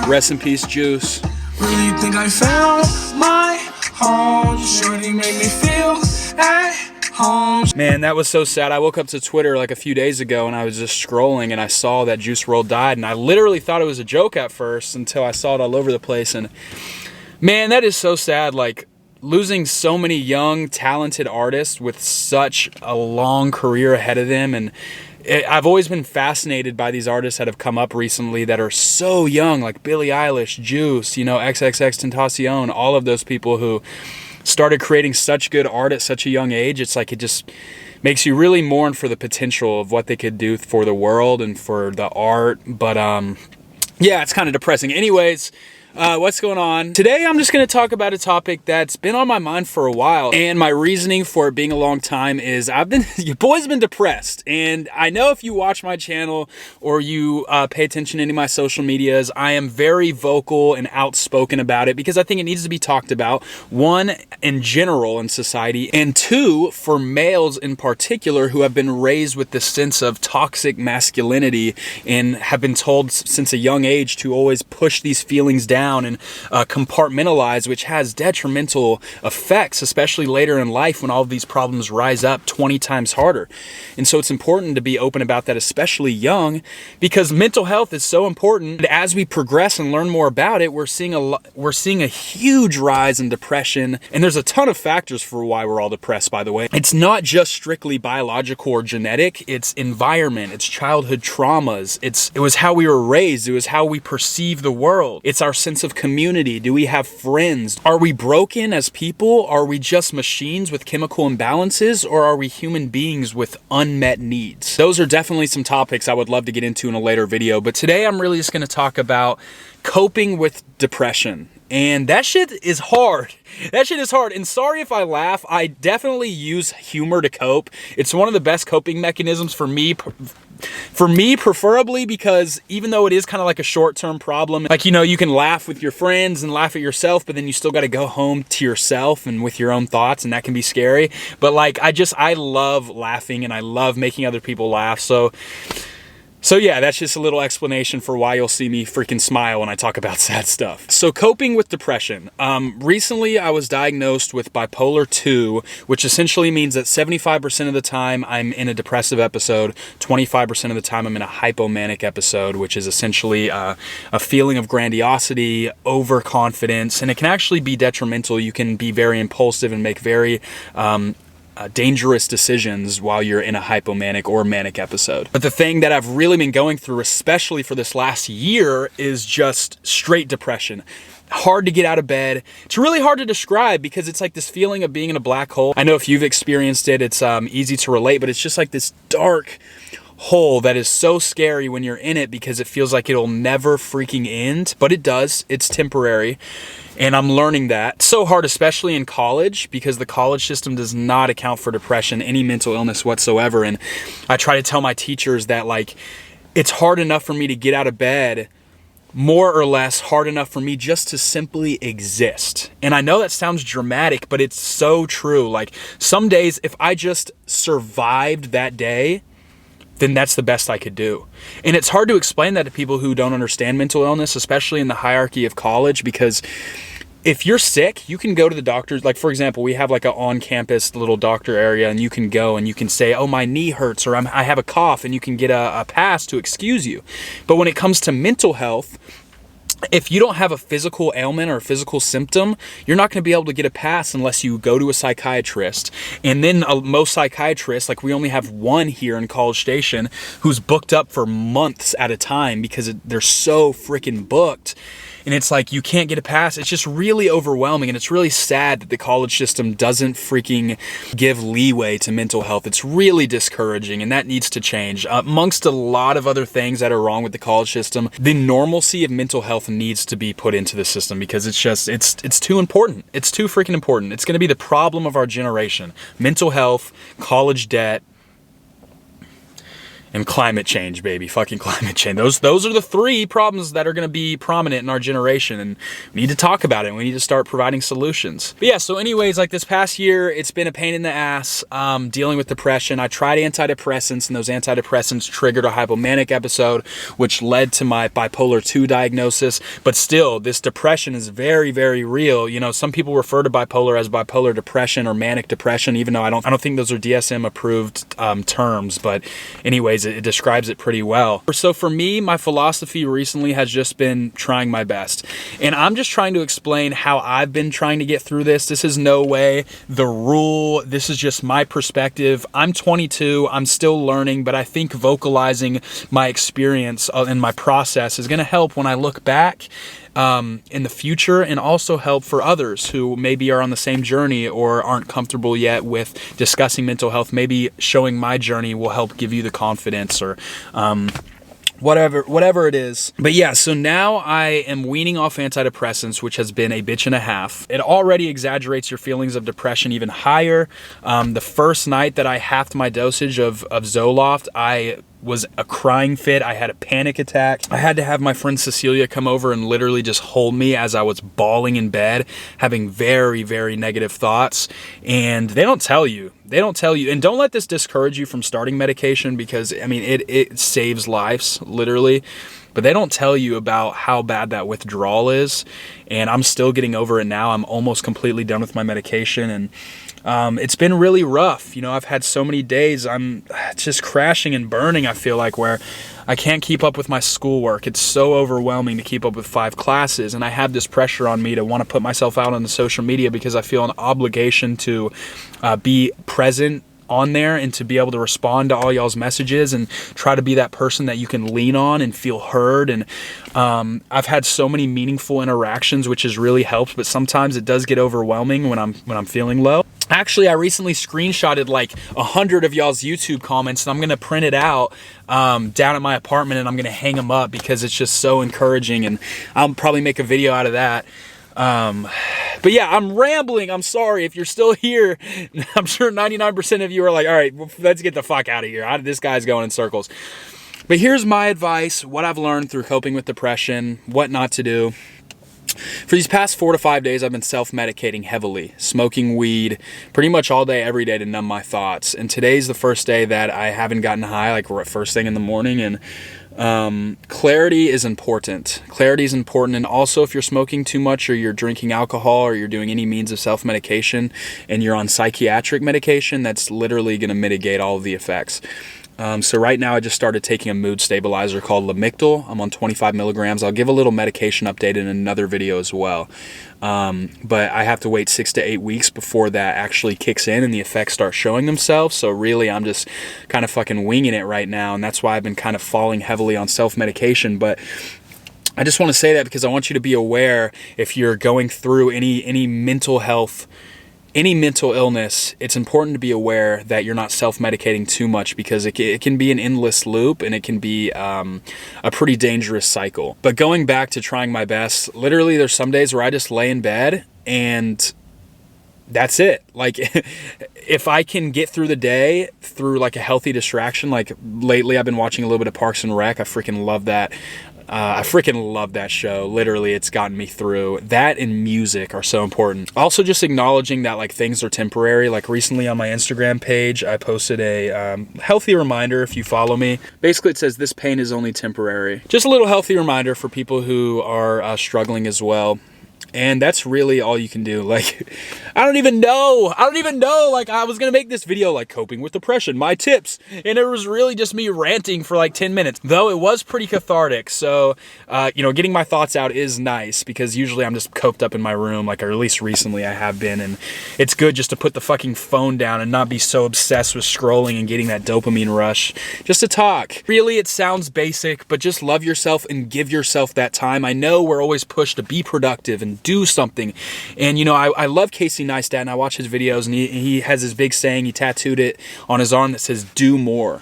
Rest in peace, Juice. Really think I found my home. Shorty made me feel at home. Man, that was so sad. I woke up to Twitter like a few days ago and I was just scrolling and I saw that Juice WRLD died, and I literally thought it was a joke at first until I saw it all over the place. And man, that is so sad. Like, losing so many young, talented artists with such a long career ahead of them. And I've always been fascinated by these artists that have come up recently that are so young, like Billie Eilish, Juice, you know, XXXTentacion, all of those people who started creating such good art at such a young age. It's like it just makes you really mourn for the potential of what they could do for the world and for the art. But yeah, it's kind of depressing. Anyways, what's going on? Today I'm just going to talk about a topic that's been on my mind for a while, and my reasoning for it being a long time is your boy's been depressed. And I know if you watch my channel or you pay attention to any of my social medias, I am very vocal and outspoken about it because I think it needs to be talked about. One, in general in society, and two, for males in particular who have been raised with this sense of toxic masculinity and have been told since a young age to always push these feelings down and compartmentalize, which has detrimental effects, especially later in life when all of these problems rise up 20 times harder. And so it's important to be open about that, especially young, because mental health is so important. As we progress and learn more about it, we're seeing a huge rise in depression, and there's a ton of factors for why we're all depressed, by the way. It's not just strictly biological or genetic, it's environment, it's childhood traumas, it was how we were raised, it was how we perceive the world, it's our sense of community. Do we have friends? Are we broken as people? Are we just machines with chemical imbalances, or are we human beings with unmet needs? Those are definitely some topics I would love to get into in a later video, but today I'm really just going to talk about coping with depression. And that shit is hard. That shit is hard. And sorry if I laugh. I definitely use humor to cope. It's one of the best coping mechanisms for me preferably, because even though it is kind of like a short-term problem, like, you know, you can laugh with your friends and laugh at yourself, but then you still got to go home to yourself and with your own thoughts, and that can be scary. But like, I love laughing and I love making other people laugh. So yeah, that's just a little explanation for why you'll see me freaking smile when I talk about sad stuff. So coping with depression. Recently I was diagnosed with Bipolar 2, which essentially means that 75% of the time I'm in a depressive episode, 25% of the time I'm in a hypomanic episode, which is essentially a feeling of grandiosity, overconfidence, and it can actually be detrimental. You can be very impulsive and make very dangerous decisions while you're in a hypomanic or manic episode. But the thing that I've really been going through, especially for this last year, is just straight depression. Hard to get out of bed. It's really hard to describe because it's like this feeling of being in a black hole. I know if you've experienced it, it's easy to relate, but it's just like this dark hole that is so scary when you're in it because it feels like it'll never freaking end, but it does. It's temporary, and I'm learning that. It's so hard, especially in college, because the college system does not account for depression, any mental illness whatsoever. And I try to tell my teachers that, like, it's hard enough for me to get out of bed, more or less hard enough for me just to simply exist. And I know that sounds dramatic, but it's so true. Like, some days, if I just survived that day, then that's the best I could do. And it's hard to explain that to people who don't understand mental illness, especially in the hierarchy of college, because if you're sick, you can go to the doctors. Like, for example, we have like an on-campus little doctor area, and you can go and you can say, oh, my knee hurts, or I have a cough, and you can get a pass to excuse you. But when it comes to mental health, if you don't have a physical ailment or a physical symptom, you're not going to be able to get a pass unless you go to a psychiatrist. And then most psychiatrists, like we only have one here in College Station, who's booked up for months at a time because they're so freaking booked. And it's like, you can't get a pass. It's just really overwhelming. And it's really sad that the college system doesn't freaking give leeway to mental health. It's really discouraging, and that needs to change. Amongst a lot of other things that are wrong with the college system, the normalcy of mental health needs to be put into the system, because it's just, it's too important. It's too freaking important. It's going to be the problem of our generation. Mental health, college debt. And climate change, baby. Fucking climate change. Those are the three problems that are going to be prominent in our generation, and we need to talk about it, and we need to start providing solutions. But yeah, so anyways, like this past year, it's been a pain in the ass dealing with depression. I tried antidepressants, and those antidepressants triggered a hypomanic episode, which led to my bipolar 2 diagnosis. But still, this depression is very, very real. You know, some people refer to bipolar as bipolar depression or manic depression, even though I don't think those are DSM approved terms. But anyways, it describes it pretty well. So for me, my philosophy recently has just been trying my best. And I'm just trying to explain how I've been trying to get through this. This is no way the rule. This is just my perspective. I'm 22. I'm still learning, but I think vocalizing my experience and my process is going to help when I look back in the future, and also help for others who maybe are on the same journey or aren't comfortable yet with discussing mental health. Maybe showing my journey will help give you the confidence or whatever it is. But yeah, so now I am weaning off antidepressants, which has been a bitch and a half. It already exaggerates your feelings of depression even higher. The first night that I halved my dosage of Zoloft, I was a crying fit. I had a panic attack. I had to have my friend Cecilia come over and literally just hold me as I was bawling in bed, having very, very negative thoughts. And they don't tell you. And don't let this discourage you from starting medication, because I mean, it saves lives, literally. But they don't tell you about how bad that withdrawal is. And I'm still getting over it now. I'm almost completely done with my medication, and it's been really rough. You know, I've had so many days I'm just crashing and burning, I feel like, where I can't keep up with my schoolwork. It's so overwhelming to keep up with 5 classes, and I have this pressure on me to want to put myself out on the social media because I feel an obligation to be present on there and to be able to respond to all y'all's messages and try to be that person that you can lean on and feel heard. And I've had so many meaningful interactions, which has really helped, but sometimes it does get overwhelming when I'm feeling low. Actually, I recently screenshotted like 100 of y'all's YouTube comments, and I'm going to print it out down at my apartment, and I'm going to hang them up because it's just so encouraging, and I'll probably make a video out of that. But yeah, I'm rambling. I'm sorry if you're still here. I'm sure 99% of you are like, all right, well, let's get the fuck out of here. This guy's going in circles. But here's my advice, what I've learned through coping with depression, what not to do. For these past 4 to 5 days, I've been self-medicating heavily, smoking weed pretty much all day, every day to numb my thoughts. And today's the first day that I haven't gotten high, like first thing in the morning. And clarity is important. Clarity is important. And also, if you're smoking too much or you're drinking alcohol or you're doing any means of self-medication and you're on psychiatric medication, that's literally going to mitigate all of the effects. So right now I just started taking a mood stabilizer called Lamictal. I'm on 25 milligrams. I'll give a little medication update in another video as well. But I have to wait 6 to 8 weeks before that actually kicks in and the effects start showing themselves. So really I'm just kind of fucking winging it right now. And that's why I've been kind of falling heavily on self-medication. But I just want to say that because I want you to be aware, if you're going through any mental health, any mental illness, it's important to be aware that you're not self-medicating too much, because it can be an endless loop and it can be a pretty dangerous cycle. But going back to trying my best, literally there's some days where I just lay in bed and that's it. Like, if I can get through the day through like a healthy distraction, like lately I've been watching a little bit of Parks and Rec. I freaking love that. I freaking love that show. Literally, it's gotten me through. That and music are so important. Also, just acknowledging that like things are temporary. Like recently on my Instagram page, I posted a healthy reminder. If you follow me, basically it says this pain is only temporary. Just a little healthy reminder for people who are struggling as well. And that's really all you can do. Like, I don't even know. Like, I was going to make this video, like, coping with depression, my tips. And it was really just me ranting for like 10 minutes. Though it was pretty cathartic. So, getting my thoughts out is nice, because usually I'm just coped up in my room. Like, or at least recently I have been. And it's good just to put the fucking phone down and not be so obsessed with scrolling and getting that dopamine rush. Just to talk. Really, it sounds basic, but just love yourself and give yourself that time. I know we're always pushed to be productive and do something. And I love Casey Neistat, and I watch his videos, and he has his big saying, he tattooed it on his arm that says do more.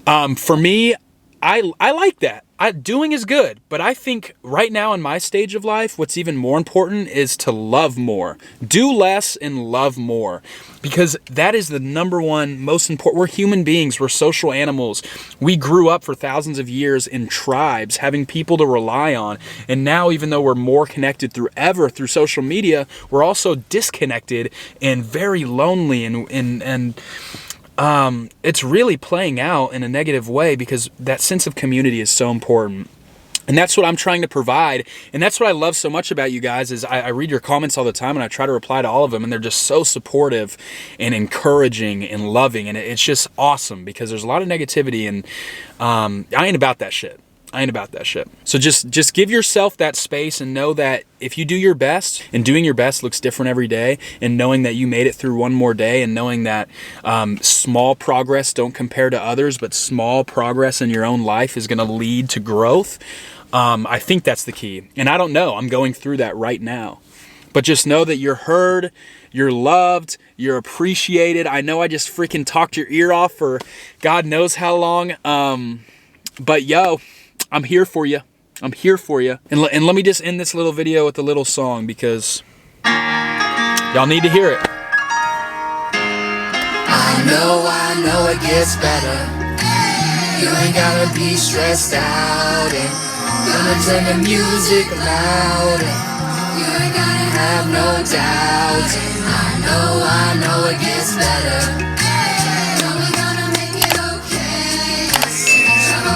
For me, I like that. doing is good, but I think right now in my stage of life, what's even more important is to love more. Do less and love more, because that is the number one most important. We're human beings. We're social animals. We grew up for thousands of years in tribes, having people to rely on. And now, even though we're more connected through social media, we're also disconnected and very lonely, and it's really playing out in a negative way, because that sense of community is so important. And that's what I'm trying to provide. And that's what I love so much about you guys is I read your comments all the time, and I try to reply to all of them, and they're just so supportive and encouraging and loving. And it's just awesome, because there's a lot of negativity, and I ain't about that shit. So just give yourself that space, and know that if you do your best, and doing your best looks different every day, and knowing that you made it through one more day, and knowing that small progress don't compare to others, but small progress in your own life is going to lead to growth. I think that's the key. And I don't know, I'm going through that right now. But just know that you're heard, you're loved, you're appreciated. I know I just freaking talked your ear off for God knows how long. But yo, I'm here for you. And let me just end this little video with a little song, because y'all need to hear it. I know it gets better. You ain't gotta be stressed out, and gonna turn the music loud, and you ain't gotta have no doubt. I know it gets better.